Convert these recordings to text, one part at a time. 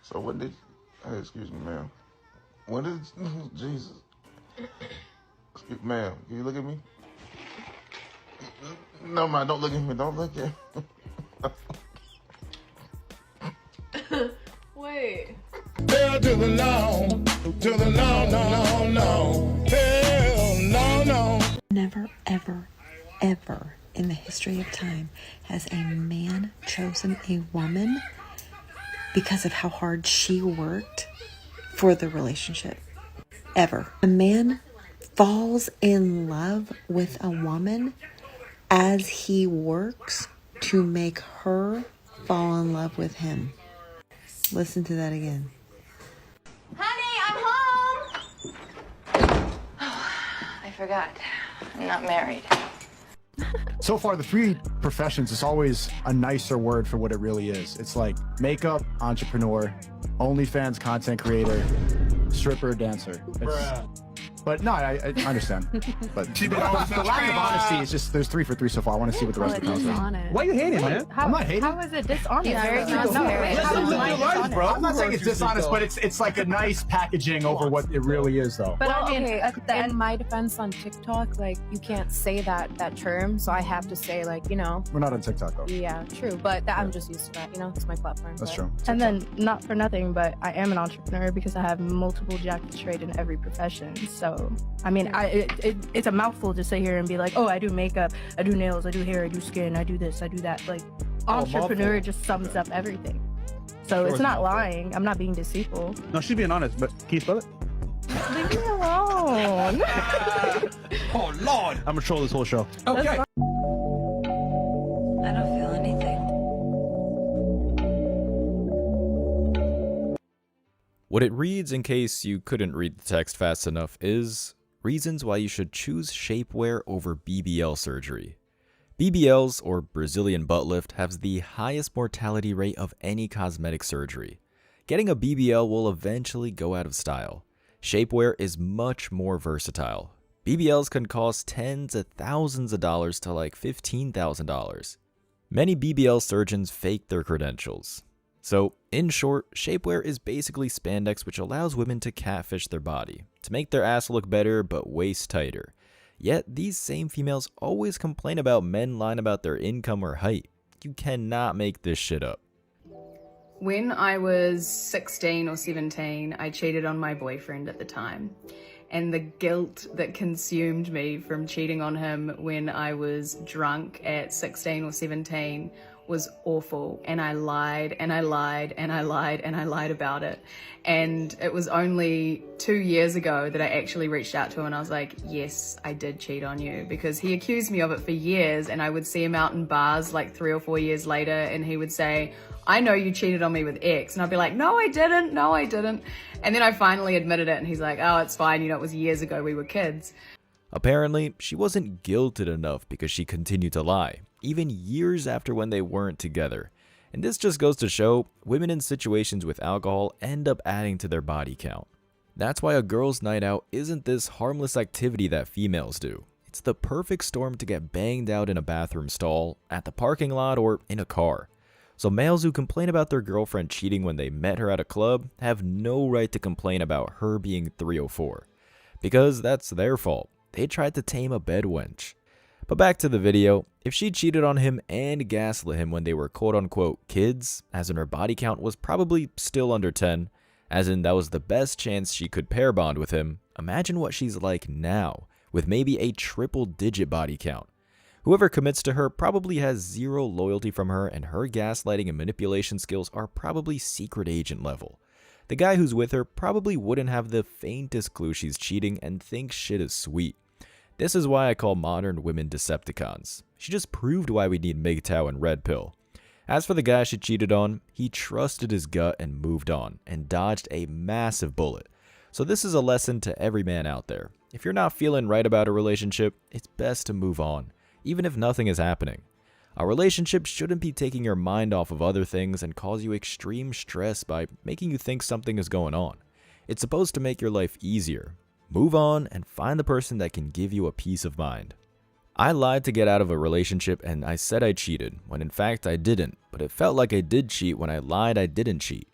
So what did? Hey, excuse me, ma'am. What did Jesus? Ma'am, can you look at me? No, man, don't look at me. Don't look at me. Wait. Hell to the no, no, no. Hell no. Never, ever, ever in the history of time has a man chosen a woman because of how hard she worked for the relationship. Ever. A man falls in love with a woman as he works to make her fall in love with him. Listen to that again. Honey, I'm home! I forgot. I'm not married. So far, the three professions is always a nicer word for what it really is. It's like makeup, entrepreneur, OnlyFans content creator, stripper, dancer. But no, I understand. But the lack of honesty is just, there's 3 for 3 so far. I want to see what the rest of the comes with. Why are you hating, man? I'm not hating. How is it dishonest? I'm not saying it's dishonest, but it's like a nice packaging over what it really is, though. But Well, I mean, okay, in my defense on TikTok, like, you can't say that term, so I have to say, like, you know, We're not on TikTok, though. yeah, true, but I'm just used to that, you know, it's my platform. That's but- true. and then not for nothing, but I am an entrepreneur because I have multiple jack of trade in every profession. So, I mean, it's a mouthful to sit here and be like, oh, I do makeup, I do nails, I do hair, I do skin, I do this, I do that. Like, entrepreneur just sums up everything. So it's not lying. I'm not being deceitful. No, she's being honest, but can you spell it? Leave me alone. Oh, Lord. I'm going to troll this whole show. I don't feel anything. What it reads, in case you couldn't read the text fast enough, is reasons why you should choose shapewear over BBL surgery. BBLs, or Brazilian butt lift, have the highest mortality rate of any cosmetic surgery. Getting a BBL will eventually go out of style. Shapewear is much more versatile. BBLs can cost tens of thousands of dollars to like $15,000. Many BBL surgeons fake their credentials. So, in short, shapewear is basically spandex which allows women to catfish their body, to make their ass look better but waist tighter. Yet, these same females always complain about men lying about their income or height. You cannot make this shit up. When I was 16 or 17, I cheated on my boyfriend at the time. And the guilt that consumed me from cheating on him when I was drunk at 16 or 17 was awful. And I lied and I lied and I lied and I lied about it. And it was only 2 years ago that I actually reached out to him and I was like, yes, I did cheat on you. Because he accused me of it for years, and I would see him out in bars like 3 or 4 years later and he would say, I know you cheated on me with X. And I'd be like, no, I didn't. No, I didn't. And then I finally admitted it and he's like, oh, it's fine. You know, it was years ago. We were kids. Apparently, she wasn't guilted enough because she continued to lie, even years after when they weren't together. And this just goes to show, women in situations with alcohol end up adding to their body count. That's why a girl's night out isn't this harmless activity that females do. It's the perfect storm to get banged out in a bathroom stall, at the parking lot, or in a car. So males who complain about their girlfriend cheating when they met her at a club have no right to complain about her being 304. Because that's their fault. They tried to tame a bedwench. But back to the video, if she cheated on him and gaslit him when they were quote-unquote kids, as in her body count was probably still under 10, as in that was the best chance she could pair bond with him, imagine what she's like now, with maybe a triple-digit body count. Whoever commits to her probably has zero loyalty from her, and her gaslighting and manipulation skills are probably secret agent level. The guy who's with her probably wouldn't have the faintest clue she's cheating and thinks shit is sweet. This is why I call modern women Decepticons. She just proved why we need MGTOW and Red Pill. As for the guy she cheated on, he trusted his gut and moved on, and dodged a massive bullet. So this is a lesson to every man out there. If you're not feeling right about a relationship, it's best to move on, even if nothing is happening. A relationship shouldn't be taking your mind off of other things and cause you extreme stress by making you think something is going on. It's supposed to make your life easier. Move on and find the person that can give you a peace of mind. I lied to get out of a relationship and I said I cheated, when in fact I didn't, but it felt like I did cheat when I lied I didn't cheat.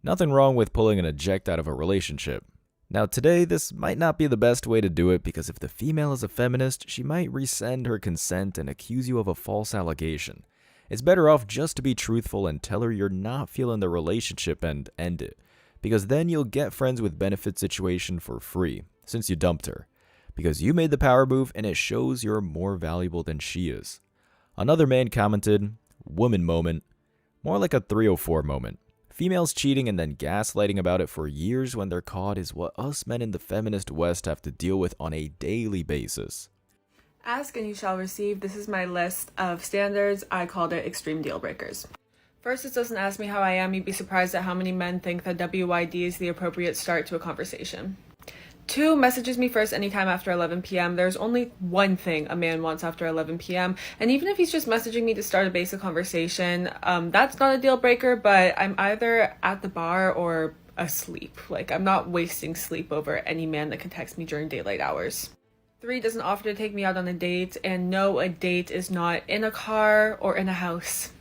Nothing wrong with pulling an eject out of a relationship. Now today, this might not be the best way to do it because if the female is a feminist, she might rescind her consent and accuse you of a false allegation. It's better off just to be truthful and tell her you're not feeling the relationship and end it, because then you'll get friends with benefit situation for free, since you dumped her. Because you made the power move and it shows you're more valuable than she is. Another man commented, woman moment, more like a 304 moment. Females cheating and then gaslighting about it for years when they're caught is what us men in the feminist West have to deal with on a daily basis. Ask and you shall receive. This is my list of standards. I called it extreme deal breakers. First, it doesn't ask me how I am. You'd be surprised at how many men think that WYD is the appropriate start to a conversation. 2, messages me first anytime after 11 p.m. There's only one thing a man wants after 11 p.m. And even if he's just messaging me to start a basic conversation, that's not a deal breaker, but I'm either at the bar or asleep. Like, I'm not wasting sleep over any man that can text me during daylight hours. 3, doesn't offer to take me out on a date, and no, a date is not in a car or in a house.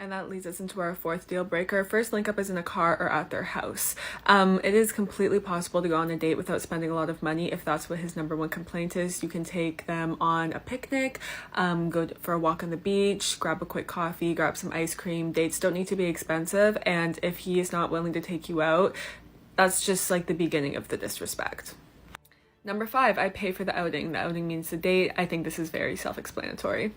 And that leads us into our 4th deal breaker. First link up is in a car or at their house. It is completely possible to go on a date without spending a lot of money if that's what his number 1 complaint is. You can take them on a picnic, go for a walk on the beach, grab a quick coffee, grab some ice cream. Dates don't need to be expensive, and if he is not willing to take you out, that's just like the beginning of the disrespect. Number 5, I pay for the outing. The outing means the date. I think this is very self-explanatory.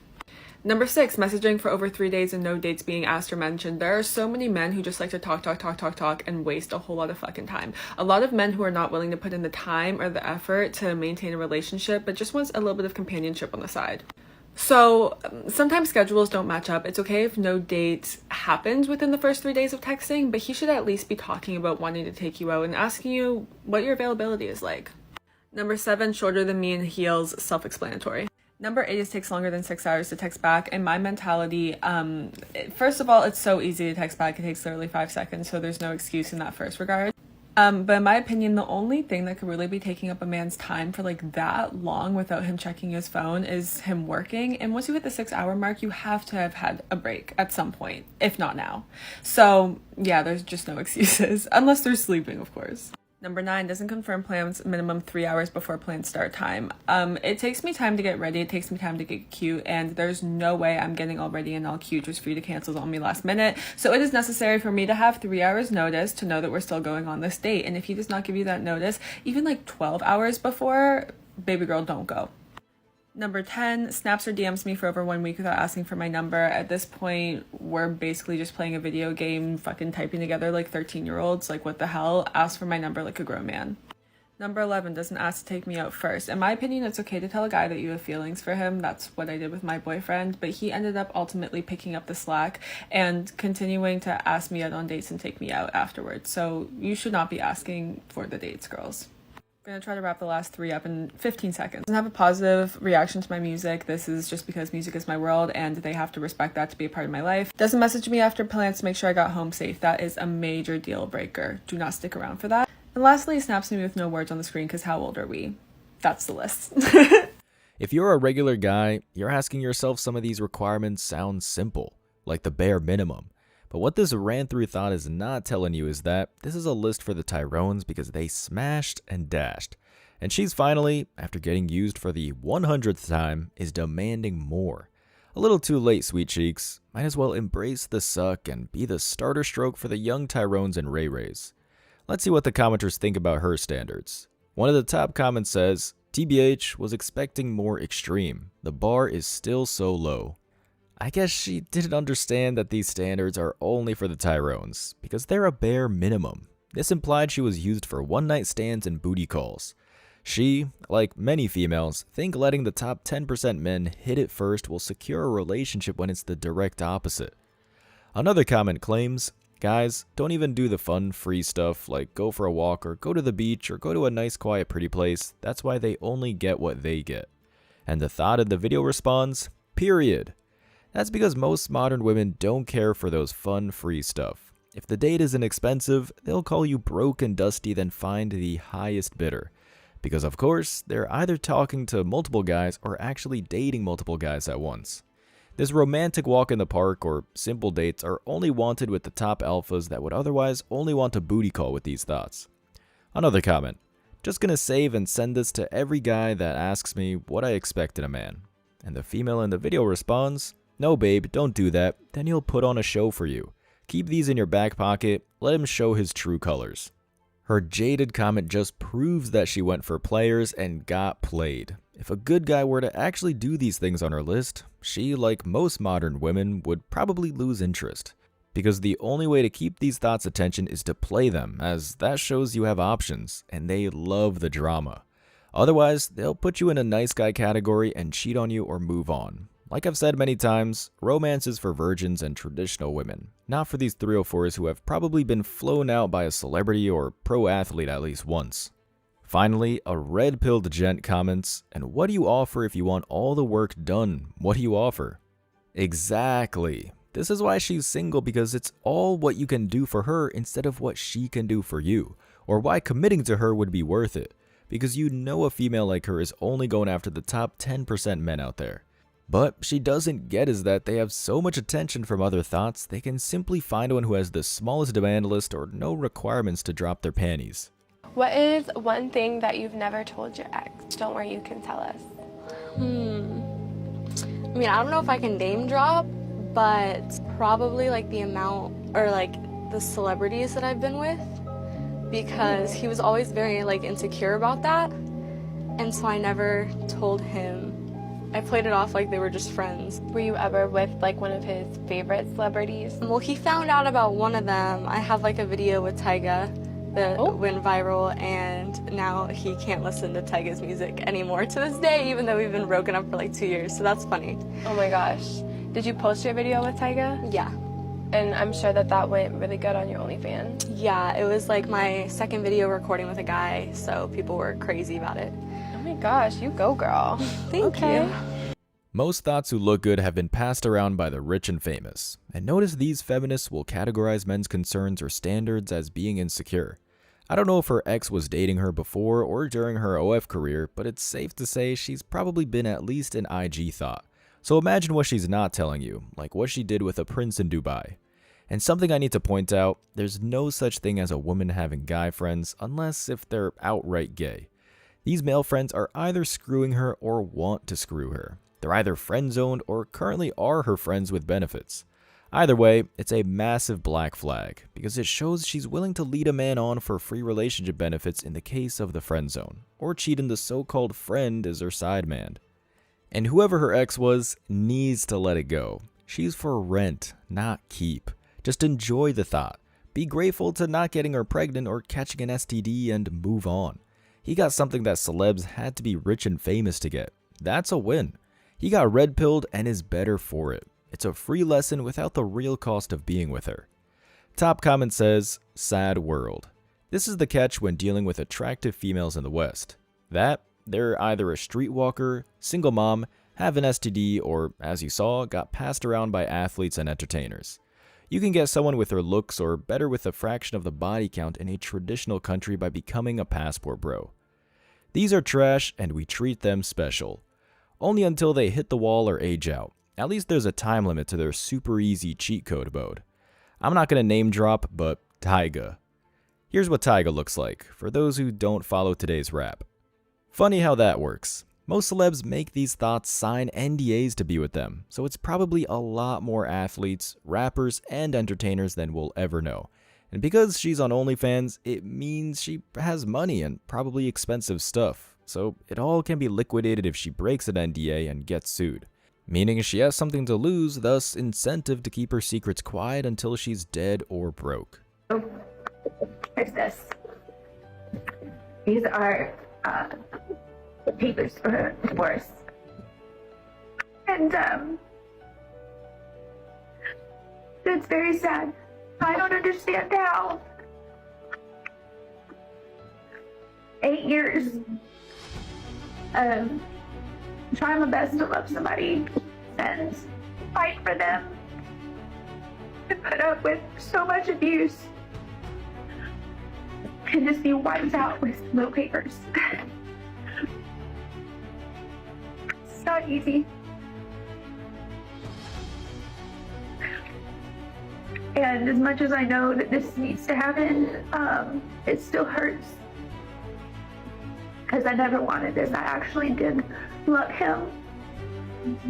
Number 6, messaging for over 3 days and no dates being asked or mentioned. There are so many men who just like to talk and waste a whole lot of fucking time. A lot of men who are not willing to put in the time or the effort to maintain a relationship, but just wants a little bit of companionship on the side. So sometimes schedules don't match up. It's okay if no date happens within the first 3 days of texting, but he should at least be talking about wanting to take you out and asking you what your availability is like. Number 7, shorter than me in heels, self-explanatory. Number 8 is takes longer than 6 hours to text back. In my mentality, first of all, it's so easy to text back. It takes literally 5 seconds, so there's no excuse in that first regard. But in my opinion, the only thing that could really be taking up a man's time for like that long without him checking his phone is him working. And once you hit the 6-hour mark, you have to have had a break at some point, if not now. So yeah, there's just no excuses, unless they're sleeping, of course. Number 9, doesn't confirm plans minimum 3 hours before planned start time. It takes me time to get ready. It takes me time to get cute, and there's no way I'm getting all ready and all cute just for you to cancel on me last minute. So it is necessary for me to have 3 hours notice to know that we're still going on this date. And if he does not give you that notice, even like 12 hours before, baby girl, don't go. Number 10, snaps or DMs me for over 1 week without asking for my number. At this point, we're basically just playing a video game, fucking typing together like 13-year-olds. Like, what the hell? Ask for my number like a grown man. Number 11, doesn't ask to take me out first. In my opinion, it's okay to tell a guy that you have feelings for him. That's what I did with my boyfriend, but he ended up ultimately picking up the slack and continuing to ask me out on dates and take me out afterwards. So you should not be asking for the dates, girls. I'm gonna try to wrap the last 3 up in 15 seconds. Doesn't have a positive reaction to my music. This is just because music is my world and they have to respect that to be a part of my life. Doesn't message me after plans to make sure I got home safe. That is a major deal breaker. Do not stick around for that. And lastly, snaps me with no words on the screen because how old are we? That's the list. If you're a regular guy, you're asking yourself some of these requirements sound simple, like the bare minimum. But what this ran through thought is not telling you is that this is a list for the Tyrones because they smashed and dashed. And she's finally, after getting used for the 100th time, is demanding more. A little too late, sweet cheeks. Might as well embrace the suck and be the starter stroke for the young Tyrones and Ray Rays. Let's see what the commenters think about her standards. One of the top comments says, TBH was expecting more extreme. The bar is still so low. I guess she didn't understand that these standards are only for the Tyrones, because they're a bare minimum. This implied she was used for one-night stands and booty calls. She, like many females, think letting the top 10% men hit it first will secure a relationship when it's the direct opposite. Another comment claims, guys, don't even do the fun, free stuff like go for a walk or go to the beach or go to a nice, quiet, pretty place. That's why they only get what they get. And the thought in the video responds, period. That's because most modern women don't care for those fun, free stuff. If the date isn't expensive, they'll call you broke and dusty, then find the highest bidder. Because of course, they're either talking to multiple guys or actually dating multiple guys at once. This romantic walk in the park or simple dates are only wanted with the top alphas that would otherwise only want a booty call with these thoughts. Another comment. Just gonna save and send this to every guy that asks me what I expect in a man. And the female in the video responds, "No babe, don't do that, then he'll put on a show for you. Keep these in your back pocket, let him show his true colors." Her jaded comment just proves that she went for players and got played. If a good guy were to actually do these things on her list, she, like most modern women, would probably lose interest. Because the only way to keep these thoughts' attention is to play them, as that shows you have options, and they love the drama. Otherwise, they'll put you in a nice guy category and cheat on you or move on. Like I've said many times, romance is for virgins and traditional women, not for these 304s who have probably been flown out by a celebrity or pro athlete at least once. Finally, a red-pilled gent comments, "And what do you offer if you want all the work done? What do you offer?" Exactly. This is why she's single, because it's all what you can do for her instead of what she can do for you, or why committing to her would be worth it, because you know a female like her is only going after the top 10% men out there. But she doesn't get is that they have so much attention from other thoughts, they can simply find one who has the smallest demand list or no requirements to drop their panties. What is one thing that you've never told your ex? Don't worry, you can tell us. I mean, I don't know if I can name drop, but probably like the amount or like the celebrities that I've been with, because he was always very like insecure about that, and so I never told him. I played it off like they were just friends. Were you ever with like one of his favorite celebrities? Well, he found out about one of them. I have like a video with Tyga that went viral, and now he can't listen to Tyga's music anymore to this day, even though we've been broken up for like 2 years, so that's funny. Oh my gosh. Did you post your video with Tyga? Yeah. And I'm sure that went really good on your OnlyFans. Yeah, it was like my second video recording with a guy, so people were crazy about it. Oh my gosh, you go girl. Thank you. Most thoughts who look good have been passed around by the rich and famous, and notice these feminists will categorize men's concerns or standards as being insecure. I don't know if her ex was dating her before or during her OF career, but it's safe to say she's probably been at least an IG thought. So imagine what she's not telling you, like what she did with a prince in Dubai. And something I need to point out, there's no such thing as a woman having guy friends unless if they're outright gay. These male friends are either screwing her or want to screw her. They're either friend-zoned or currently are her friends with benefits. Either way, it's a massive black flag, because it shows she's willing to lead a man on for free relationship benefits in the case of the friend zone, or cheat in the so-called friend as her side man. And whoever her ex was needs to let it go. She's for rent, not keep. Just enjoy the thought. Be grateful to not getting her pregnant or catching an STD and move on. He got something that celebs had to be rich and famous to get. That's a win. He got red-pilled and is better for it. It's a free lesson without the real cost of being with her. Top comment says, "Sad world." This is the catch when dealing with attractive females in the West. That, they're either a streetwalker, single mom, have an STD, or, as you saw, got passed around by athletes and entertainers. You can get someone with her looks or better with a fraction of the body count in a traditional country by becoming a passport bro. These are trash and we treat them special. Only until they hit the wall or age out. At least there's a time limit to their super easy cheat code mode. I'm not going to name drop, but Tyga. Here's what Tyga looks like, for those who don't follow today's rap. Funny how that works. Most celebs make these thoughts sign NDAs to be with them, so it's probably a lot more athletes, rappers, and entertainers than we'll ever know. And because she's on OnlyFans, it means she has money and probably expensive stuff, so it all can be liquidated if she breaks an NDA and gets sued. Meaning she has something to lose, thus incentive to keep her secrets quiet until she's dead or broke. Here's this. These are the papers for her divorce. And it's very sad. I don't understand how 8 years trying my best to love somebody and fight for them and put up with so much abuse and just be wiped out with little papers. It's not easy. And as much as I know that this needs to happen, it still hurts. Because I never wanted this. I actually did love him.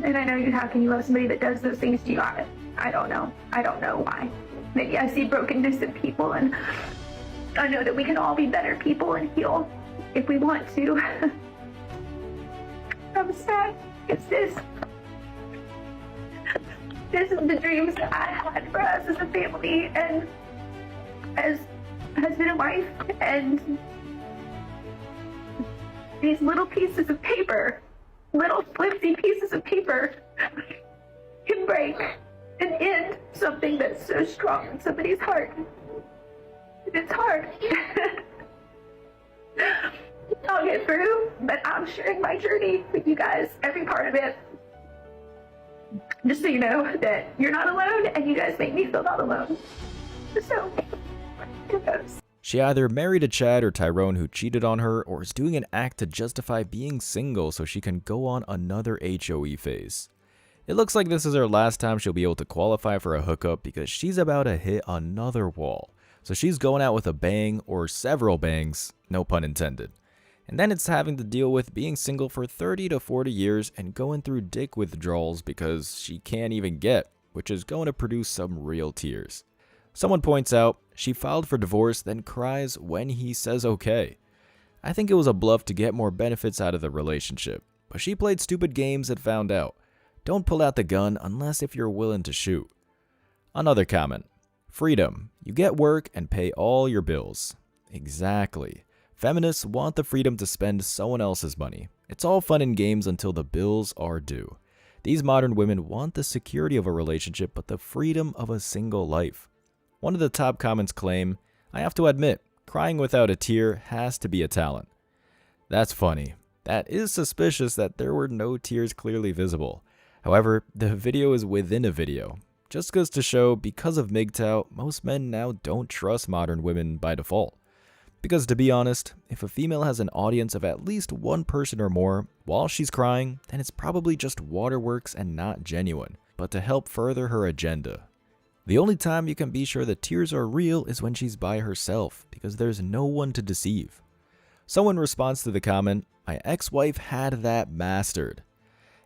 And I know how can you love somebody that does those things to you? I don't know. I don't know why. Maybe I see brokenness in people, and I know that we can all be better people and heal if we want to. I'm sad. It's this is the dreams that I had for us as a family and as husband and wife, and these little pieces of paper, little flimsy pieces of paper, can break and end something that's so strong in somebody's heart. It's hard. I'll get through, but I'm sharing my journey with you guys, every part of it. Just so you know that you're not alone, and you guys make me feel not alone. So, kudos. She either married a Chad or Tyrone who cheated on her, or is doing an act to justify being single so she can go on another HOE phase. It looks like this is her last time she'll be able to qualify for a hookup because she's about to hit another wall. So she's going out with a bang, or several bangs, no pun intended. And then it's having to deal with being single for 30 to 40 years and going through dick withdrawals because she can't even get, which is going to produce some real tears. Someone points out, she filed for divorce, then cries when he says okay. I think it was a bluff to get more benefits out of the relationship, but she played stupid games and found out. Don't pull out the gun unless if you're willing to shoot. Another comment. Freedom. You get work and pay all your bills. Exactly. Feminists want the freedom to spend someone else's money. It's all fun and games until the bills are due. These modern women want the security of a relationship but the freedom of a single life. One of the top comments claim, I have to admit, crying without a tear has to be a talent. That's funny. That is suspicious that there were no tears clearly visible. However, the video is within a video. Just goes to show, because of MGTOW, most men now don't trust modern women by default. Because to be honest, if a female has an audience of at least one person or more while she's crying, then it's probably just waterworks and not genuine, but to help further her agenda. The only time you can be sure the tears are real is when she's by herself, because there's no one to deceive. Someone responds to the comment, my ex-wife had that mastered.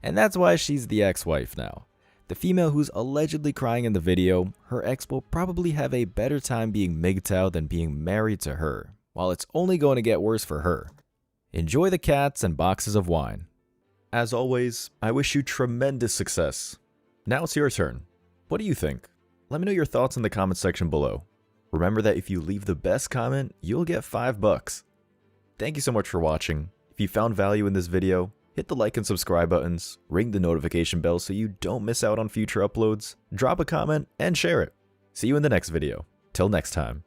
And that's why she's the ex-wife now. The female who's allegedly crying in the video, her ex will probably have a better time being MGTOW than being married to her, while it's only going to get worse for her. Enjoy the cats and boxes of wine. As always, I wish you tremendous success. Now it's your turn. What do you think? Let me know your thoughts in the comment section below. Remember that if you leave the best comment, you'll get $5. Thank you so much for watching. If you found value in this video, hit the like and subscribe buttons, ring the notification bell so you don't miss out on future uploads, drop a comment, and share it. See you in the next video. Till next time.